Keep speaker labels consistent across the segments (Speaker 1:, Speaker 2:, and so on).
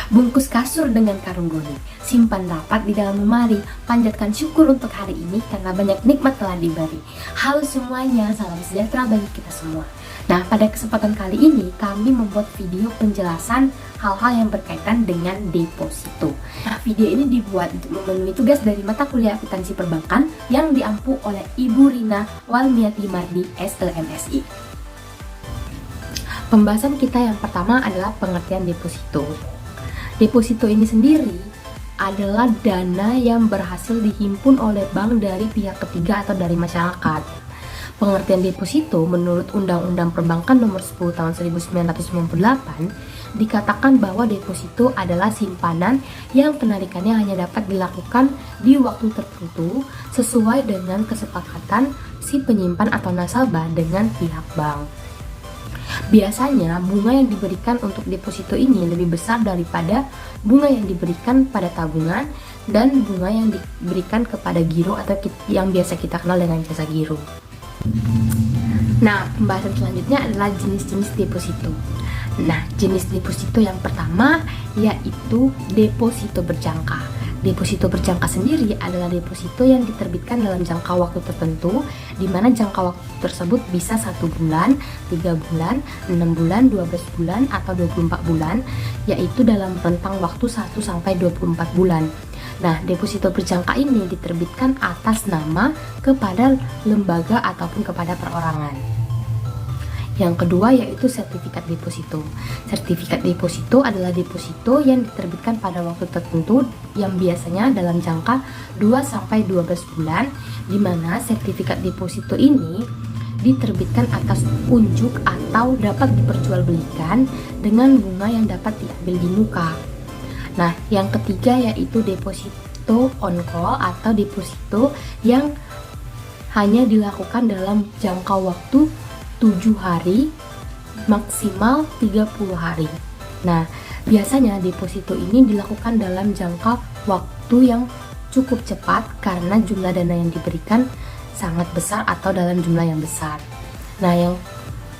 Speaker 1: Bungkus kasur dengan karung goni, simpan rapat di dalam lemari, panjatkan syukur untuk hari ini karena banyak nikmat telah diberi. Halo semuanya, salam sejahtera bagi kita semua. Nah, pada kesempatan kali ini kami membuat video penjelasan hal-hal yang berkaitan dengan deposito. Nah, video ini dibuat untuk memenuhi tugas dari mata kuliah akuntansi perbankan yang diampu oleh Ibu Rina Walmiati Mardi, SEMSI. Pembahasan kita yang pertama adalah pengertian deposito. Deposito ini sendiri adalah dana yang berhasil dihimpun oleh bank dari pihak ketiga atau dari masyarakat. Pengertian deposito menurut Undang-Undang Perbankan Nomor 10 Tahun 1998 dikatakan bahwa deposito adalah simpanan yang penarikannya hanya dapat dilakukan di waktu tertentu sesuai dengan kesepakatan si penyimpan atau nasabah dengan pihak bank. Biasanya bunga yang diberikan untuk deposito ini lebih besar daripada bunga yang diberikan pada tabungan dan bunga yang diberikan kepada giro atau yang biasa kita kenal dengan jasa giro. Nah, pembahasan selanjutnya adalah jenis-jenis deposito. Nah, jenis deposito yang pertama yaitu deposito berjangka. Deposito berjangka sendiri adalah deposito yang diterbitkan dalam jangka waktu tertentu, di mana jangka waktu tersebut bisa 1 bulan, 3 bulan, 6 bulan, 12 bulan, atau 24 bulan, yaitu dalam rentang waktu 1 sampai 24 bulan. Nah, deposito berjangka ini diterbitkan atas nama kepada lembaga ataupun kepada perorangan. Yang kedua yaitu sertifikat deposito. Sertifikat deposito adalah deposito yang diterbitkan pada waktu tertentu yang biasanya dalam jangka 2 sampai 12 bulan, di mana sertifikat deposito ini diterbitkan atas unjuk atau dapat diperjualbelikan dengan bunga yang dapat diambil di muka. Nah, yang ketiga yaitu deposito on call atau deposito yang hanya dilakukan dalam jangka waktu 7 hari maksimal 30 hari. Nah, biasanya deposito ini dilakukan dalam jangka waktu yang cukup cepat karena jumlah dana yang diberikan sangat besar atau dalam jumlah yang besar. Nah, yang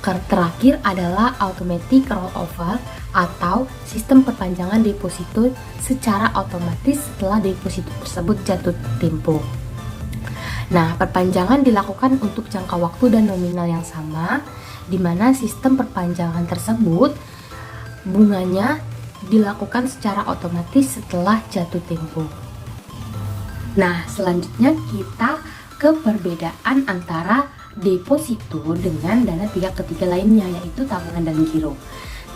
Speaker 1: terakhir adalah automatic rollover atau sistem perpanjangan deposito secara otomatis setelah deposito tersebut jatuh tempo. Nah, perpanjangan dilakukan untuk jangka waktu dan nominal yang sama, di mana sistem perpanjangan tersebut bunganya dilakukan secara otomatis setelah jatuh tempo. Nah, selanjutnya kita ke perbedaan antara deposito dengan dana pihak ketiga lainnya, yaitu tabungan dan giro.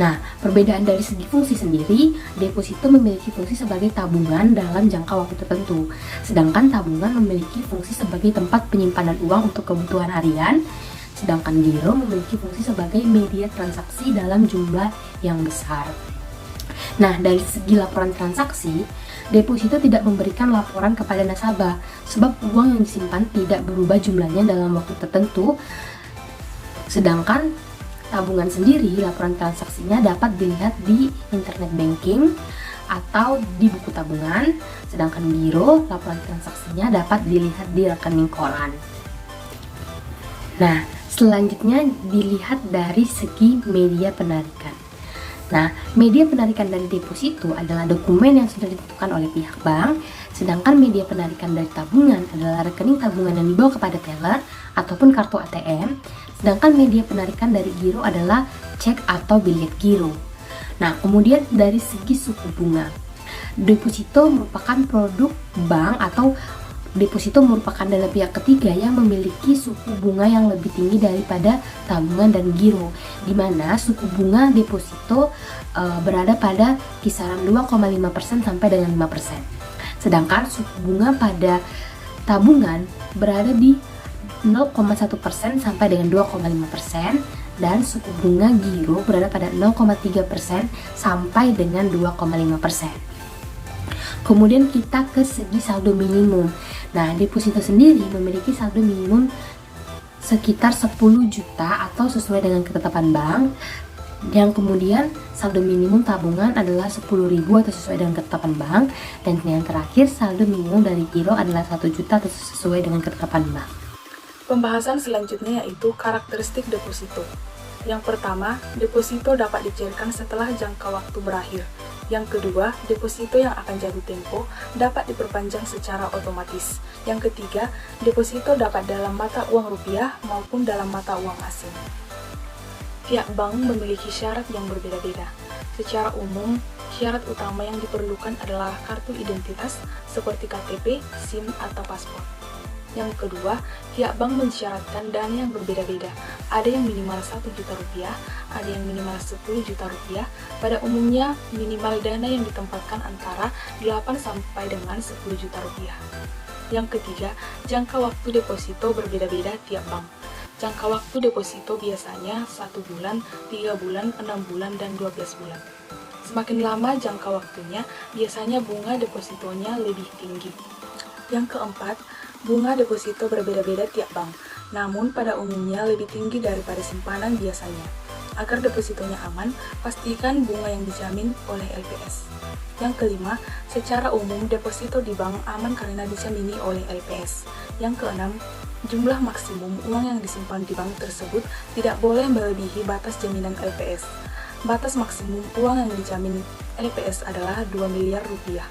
Speaker 1: Nah, perbedaan dari segi fungsi sendiri, deposito memiliki fungsi sebagai tabungan dalam jangka waktu tertentu, sedangkan tabungan memiliki fungsi sebagai tempat penyimpanan uang untuk kebutuhan harian, sedangkan giro memiliki fungsi sebagai media transaksi dalam jumlah yang besar. Nah, dari segi laporan transaksi, deposito tidak memberikan laporan kepada nasabah, sebab uang yang disimpan tidak berubah jumlahnya dalam waktu tertentu, sedangkan tabungan sendiri, laporan transaksinya dapat dilihat di internet banking atau di buku tabungan, sedangkan giro, laporan transaksinya dapat dilihat di rekening koran. Nah, selanjutnya dilihat dari segi media penarikan. Nah, media penarikan dari deposito adalah dokumen yang sudah ditentukan oleh pihak bank, sedangkan media penarikan dari tabungan adalah rekening tabungan yang dibawa kepada teller ataupun kartu ATM, sedangkan media penarikan dari giro adalah cek atau bilet giro. Nah, kemudian dari segi suku bunga, deposito merupakan produk bank atau deposito merupakan dana pihak ketiga yang memiliki suku bunga yang lebih tinggi daripada tabungan dan giro, di mana suku bunga deposito berada pada kisaran 2,5% sampai dengan 5%. Sedangkan suku bunga pada tabungan berada di 0,1% sampai dengan 2,5%, dan suku bunga giro berada pada 0,3% sampai dengan 2,5%. Kemudian kita ke segi saldo minimum. Nah, deposito sendiri memiliki saldo minimum sekitar 10 juta atau sesuai dengan ketetapan bank. Yang kemudian saldo minimum tabungan adalah 10.000 atau sesuai dengan ketetapan bank. Dan yang terakhir saldo minimum dari giro adalah 1 juta atau sesuai dengan ketetapan bank.
Speaker 2: Pembahasan selanjutnya yaitu karakteristik deposito. Yang pertama, deposito dapat dicairkan setelah jangka waktu berakhir. Yang kedua, deposito yang akan jatuh tempo dapat diperpanjang secara otomatis. Yang ketiga, deposito dapat dalam mata uang rupiah maupun dalam mata uang asing. Tiap bank memiliki syarat yang berbeda-beda. Secara umum, syarat utama yang diperlukan adalah kartu identitas seperti KTP, SIM, atau paspor. Yang kedua, tiap bank mensyaratkan dana yang berbeda-beda. Ada yang minimal 1 juta rupiah, ada yang minimal 10 juta rupiah. Pada umumnya, minimal dana yang ditempatkan antara 8 sampai dengan 10 juta rupiah. Yang ketiga, jangka waktu deposito berbeda-beda tiap bank. Jangka waktu deposito biasanya 1 bulan, 3 bulan, 6 bulan, dan 12 bulan. Semakin lama jangka waktunya, biasanya bunga depositonya lebih tinggi. Yang keempat, bunga deposito berbeda-beda tiap bank, namun pada umumnya lebih tinggi daripada simpanan biasanya. Agar depositonya aman, pastikan bunga yang dijamin oleh LPS. Yang kelima, secara umum deposito di bank aman karena dijamini oleh LPS. Yang keenam, jumlah maksimum uang yang disimpan di bank tersebut tidak boleh melebihi batas jaminan LPS. Batas maksimum uang yang dijamin LPS adalah 2 miliar rupiah.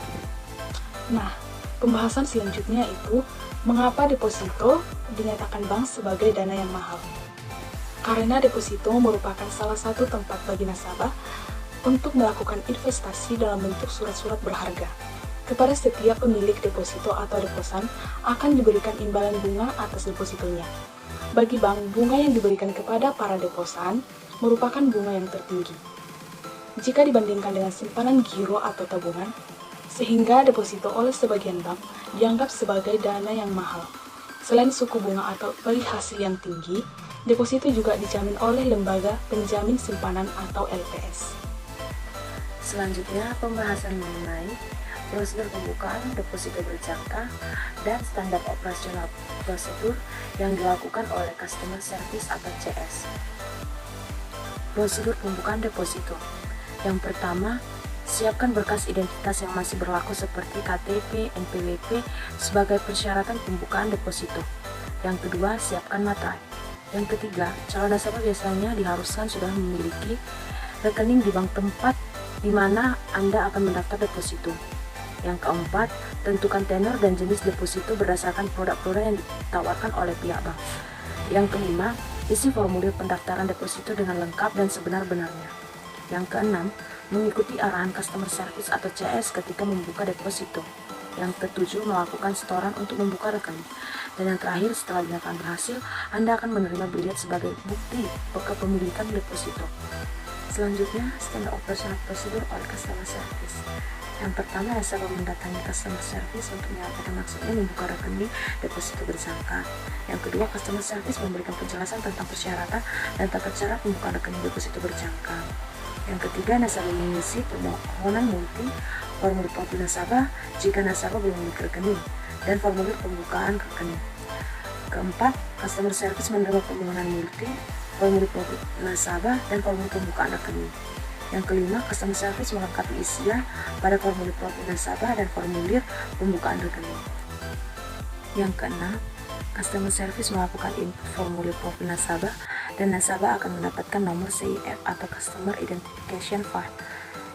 Speaker 2: Nah, pembahasan selanjutnya itu mengapa deposito dinyatakan bank sebagai dana yang mahal. Karena deposito merupakan salah satu tempat bagi nasabah untuk melakukan investasi dalam bentuk surat-surat berharga. Kepada setiap pemilik deposito atau deposan akan diberikan imbalan bunga atas depositonya. Bagi bank, bunga yang diberikan kepada para deposan merupakan bunga yang tertinggi jika dibandingkan dengan simpanan giro atau tabungan, sehingga deposito oleh sebagian bank dianggap sebagai dana yang mahal. Selain suku bunga atau bagi hasil yang tinggi, deposito juga dijamin oleh lembaga penjamin simpanan atau LPS.
Speaker 3: Selanjutnya, pembahasan mengenai prosedur pembukaan deposito berjangka dan standar operasional prosedur yang dilakukan oleh Customer Service atau CS. Prosedur pembukaan deposito. Yang pertama, siapkan berkas identitas yang masih berlaku seperti KTP, NPWP sebagai persyaratan pembukaan deposito. Yang kedua, siapkan materai. Yang ketiga, calon nasabah biasanya diharuskan sudah memiliki rekening di bank tempat di mana Anda akan mendaftar deposito. Yang keempat, tentukan tenor dan jenis deposito berdasarkan produk-produk yang ditawarkan oleh pihak bank. Yang kelima, isi formulir pendaftaran deposito dengan lengkap dan sebenar-benarnya. Yang keenam, mengikuti arahan customer service atau CS ketika membuka deposito. Yang ketujuh, melakukan setoran untuk membuka rekening. Dan yang terakhir, setelah dinyatakan berhasil, Anda akan menerima bilet sebagai bukti kepemilikan deposito. Selanjutnya, standar operasional prosedur oleh customer service. Yang pertama, nasabah mendatangi customer service untuk menyampaikan maksudnya membuka rekening deposito berjangka. Yang kedua, customer service memberikan penjelasan tentang persyaratan dan tata cara pembukaan rekening deposito berjangka. Yang ketiga, nasabah mengisi permohonan multi, formulir profil nasabah jika nasabah belum memiliki rekening, dan formulir pembukaan rekening. Keempat, customer service menerima permohonan multi, formulir profil nasabah, dan formulir pembukaan rekening. Yang kelima, customer service melengkapi isian pada formulir profil nasabah dan formulir pembukaan rekening. Yang keenam, customer service melakukan input formulir profil nasabah dan nasabah akan mendapatkan nomor CIF atau Customer Identification Card.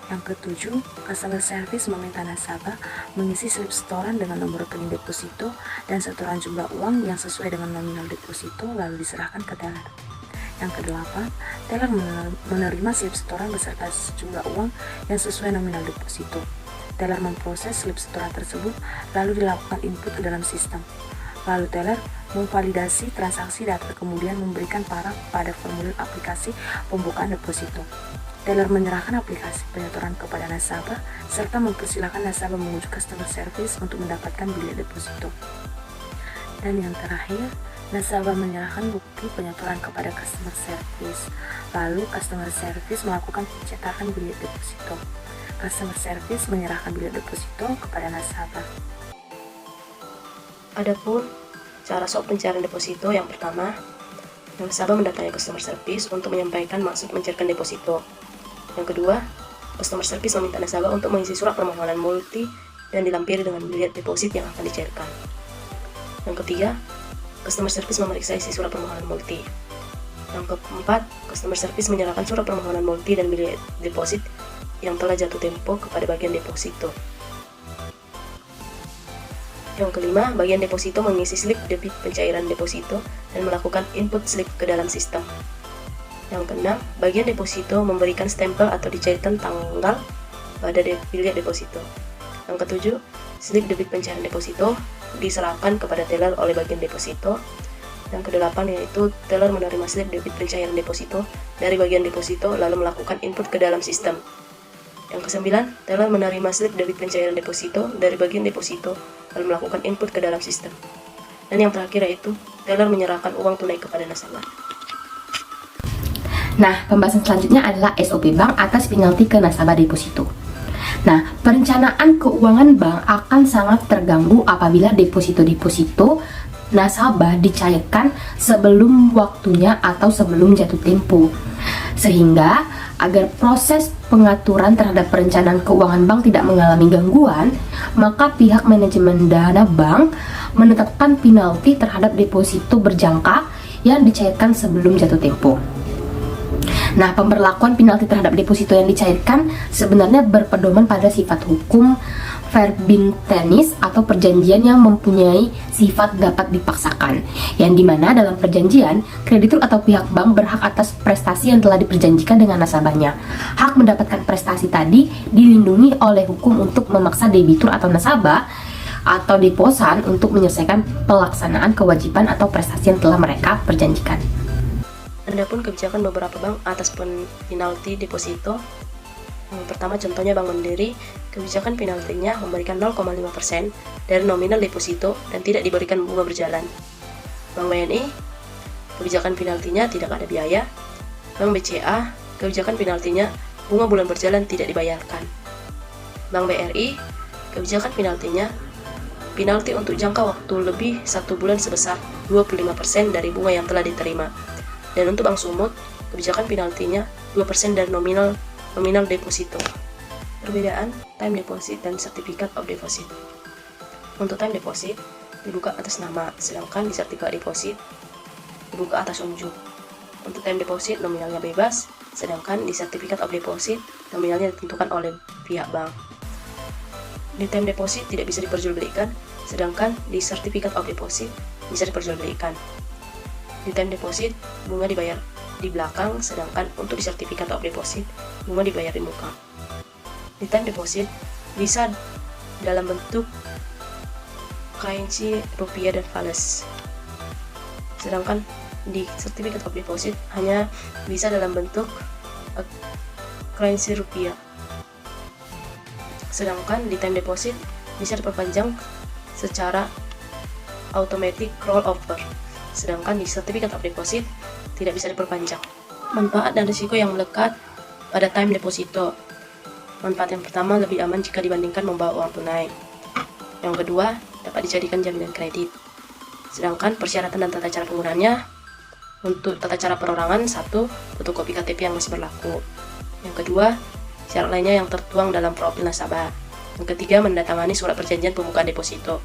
Speaker 3: Yang ketujuh, customer service meminta nasabah mengisi slip setoran dengan nomor rekening deposito dan setoran jumlah uang yang sesuai dengan nominal deposito lalu diserahkan ke teller. Yang kedelapan, teller menerima slip setoran beserta sejumlah uang yang sesuai nominal deposito. Teller memproses slip setoran tersebut lalu dilakukan input ke dalam sistem. Lalu teller memvalidasi transaksi data kemudian memberikan paraf pada formulir aplikasi pembukaan deposito. Teller menyerahkan aplikasi penyetoran kepada nasabah serta mempersilahkan nasabah mengunjungi customer service untuk mendapatkan bilet deposito. Dan yang terakhir, nasabah menyerahkan bukti penyetoran kepada customer service. Lalu customer service melakukan pencetakan bilet deposito. Customer service menyerahkan bilet deposito kepada nasabah.
Speaker 4: Adapun cara soal pencairan deposito, yang pertama, nasabah mendatangi customer service untuk menyampaikan maksud mencairkan deposito. Yang kedua, customer service meminta nasabah untuk mengisi surat permohonan multi dan dilampiri dengan bilet deposit yang akan dicairkan. Yang ketiga, customer service memeriksa isi surat permohonan multi. Yang keempat, customer service menyerahkan surat permohonan multi dan bilet deposit yang telah jatuh tempo kepada bagian deposito. Yang kelima, bagian deposito mengisi slip debit pencairan deposito dan melakukan input slip ke dalam sistem. Yang keenam, bagian deposito memberikan stempel atau dicairkan tanggal pada bilik deposito. Yang ketujuh, slip debit pencairan deposito diserahkan kepada teller oleh bagian deposito. Yang kedelapan yaitu teller menerima slip debit pencairan deposito dari bagian deposito lalu melakukan input ke dalam sistem. Yang kesembilan, teller menerima slip debit pencairan deposito dari bagian deposito lalu melakukan input ke dalam sistem. Dan yang terakhir yaitu teller menyerahkan uang tunai kepada nasabah.
Speaker 1: Nah, pembahasan selanjutnya adalah SOP bank atas penalti ke nasabah deposito. Nah, perencanaan keuangan bank akan sangat terganggu apabila deposito-deposito nasabah dicairkan sebelum waktunya atau sebelum jatuh tempo. Sehingga agar proses pengaturan terhadap perencanaan keuangan bank tidak mengalami gangguan, maka pihak manajemen dana bank menetapkan penalti terhadap deposito berjangka yang dicairkan sebelum jatuh tempo. Nah, pemberlakuan penalti terhadap deposito yang dicairkan sebenarnya berpedoman pada sifat hukum verbintenis atau perjanjian yang mempunyai sifat dapat dipaksakan, yang dimana dalam perjanjian, kreditur atau pihak bank berhak atas prestasi yang telah diperjanjikan dengan nasabahnya. Hak mendapatkan prestasi tadi dilindungi oleh hukum untuk memaksa debitur atau nasabah atau deposan untuk menyelesaikan pelaksanaan kewajiban atau prestasi yang telah mereka perjanjikan.
Speaker 4: Adapun kebijakan beberapa bank atas penalti deposito. Yang pertama contohnya Bank Mandiri, kebijakan penaltinya memberikan 0,5% dari nominal deposito dan tidak diberikan bunga berjalan. Bank BNI, kebijakan penaltinya tidak ada biaya. Bank BCA, kebijakan penaltinya bunga bulan berjalan tidak dibayarkan. Bank BRI, kebijakan penaltinya penalti untuk jangka waktu lebih 1 bulan sebesar 25% dari bunga yang telah diterima. Dan untuk Bank Sumut, kebijakan penaltinya 2% dari nominal deposito. Perbedaan time deposit dan certificate of deposit. Untuk time deposit dibuka atas nama, sedangkan di sertifikat deposit dibuka atas unjuk. Untuk time deposit nominalnya bebas, sedangkan di certificate of deposit nominalnya ditentukan oleh pihak bank. Di time deposit tidak bisa diperjualbelikan, sedangkan di certificate of deposit bisa diperjualbelikan. Di time deposit, bunga dibayar di belakang, sedangkan untuk di certificate of deposit, bunga dibayar di muka. Di time deposit, bisa dalam bentuk currency, rupiah, dan falas. Sedangkan di certificate of deposit hanya bisa dalam bentuk currency rupiah. Sedangkan di time deposit bisa diperpanjang secara automatic rollover. Sedangkan di certificate of deposit tidak bisa diperpanjang. Manfaat dan risiko yang melekat pada time deposito. Manfaat yang pertama, lebih aman jika dibandingkan membawa uang tunai. Yang kedua, dapat dijadikan jaminan kredit. Sedangkan persyaratan dan tata cara penggunaannya, untuk tata cara perorangan, 1. Fotokopi KTP yang masih berlaku. Yang kedua, syarat lainnya yang tertuang dalam profil nasabah. Yang ketiga, menandatangani surat perjanjian pembukaan deposito.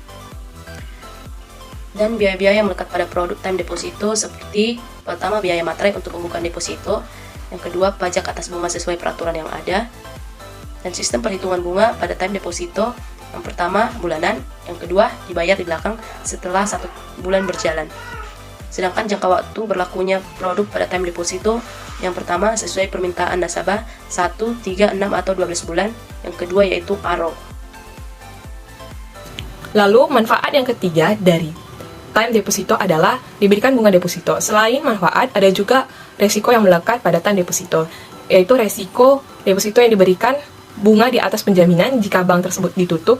Speaker 4: Dan biaya-biaya yang melekat pada produk time deposito seperti pertama, biaya materai untuk pembukaan deposito. Yang kedua, pajak atas bunga sesuai peraturan yang ada. Dan sistem perhitungan bunga pada time deposito, yang pertama bulanan, yang kedua dibayar di belakang setelah 1 bulan berjalan. Sedangkan jangka waktu berlakunya produk pada time deposito, yang pertama sesuai permintaan nasabah 1, 3, 6, atau 12 bulan. Yang kedua yaitu ARO.
Speaker 2: Lalu manfaat yang ketiga dari time deposito adalah diberikan bunga deposito. Selain manfaat, ada juga resiko yang melekat pada time deposito, yaitu resiko deposito yang diberikan bunga di atas penjaminan jika bank tersebut ditutup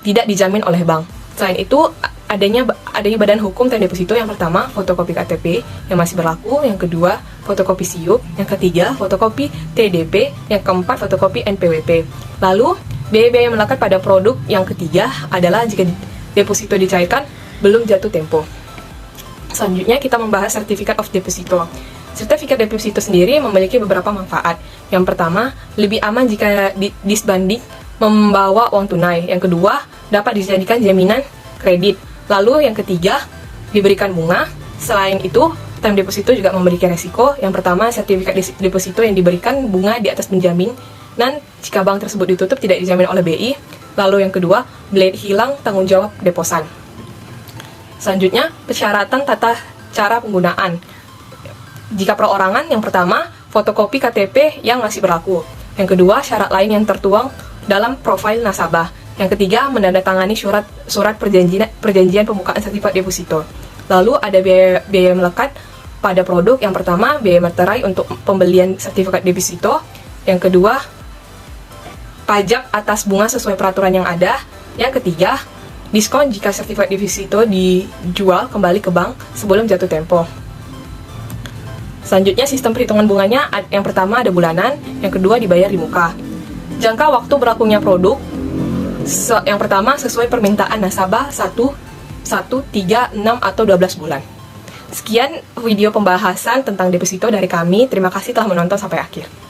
Speaker 2: tidak dijamin oleh bank. Selain itu, adanya badan hukum time deposito. Yang pertama, fotokopi KTP yang masih berlaku. Yang kedua, fotokopi SIUP. Yang ketiga, fotokopi TDP. Yang keempat, fotokopi NPWP. Lalu, biaya-biaya yang melekat pada produk yang ketiga adalah jika deposito dicairkan belum jatuh tempo. Selanjutnya kita membahas sertifikat of deposito. Sertifikat deposito sendiri memiliki beberapa manfaat. Yang pertama, lebih aman jika disbanding membawa uang tunai. Yang kedua, dapat dijadikan jaminan kredit. Lalu yang ketiga, diberikan bunga. Selain itu, time deposito juga memiliki resiko. Yang pertama, sertifikat deposito yang diberikan bunga di atas penjamin
Speaker 5: kemungkinan jika bank tersebut ditutup tidak dijamin oleh BI. Lalu yang kedua, blade hilang, tanggung jawab deposan. Selanjutnya, persyaratan tata cara penggunaan. Jika perorangan, yang pertama, fotokopi KTP yang masih berlaku. Yang kedua, syarat lain yang tertuang dalam profil nasabah. Yang ketiga, menandatangani surat perjanjian pembukaan sertifikat deposito. Lalu ada biaya melekat pada produk. Yang pertama, biaya materai untuk pembelian sertifikat deposito. Yang kedua, pajak atas bunga sesuai peraturan yang ada. Yang ketiga, diskon jika sertifikat deposito dijual kembali ke bank sebelum jatuh tempo. Selanjutnya, sistem perhitungan bunganya, yang pertama ada bulanan, yang kedua dibayar di muka. Jangka waktu berlakunya produk, yang pertama sesuai permintaan nasabah 1, 3, 6, atau 12 bulan. Sekian video pembahasan tentang deposito dari kami. Terima kasih telah menonton sampai akhir.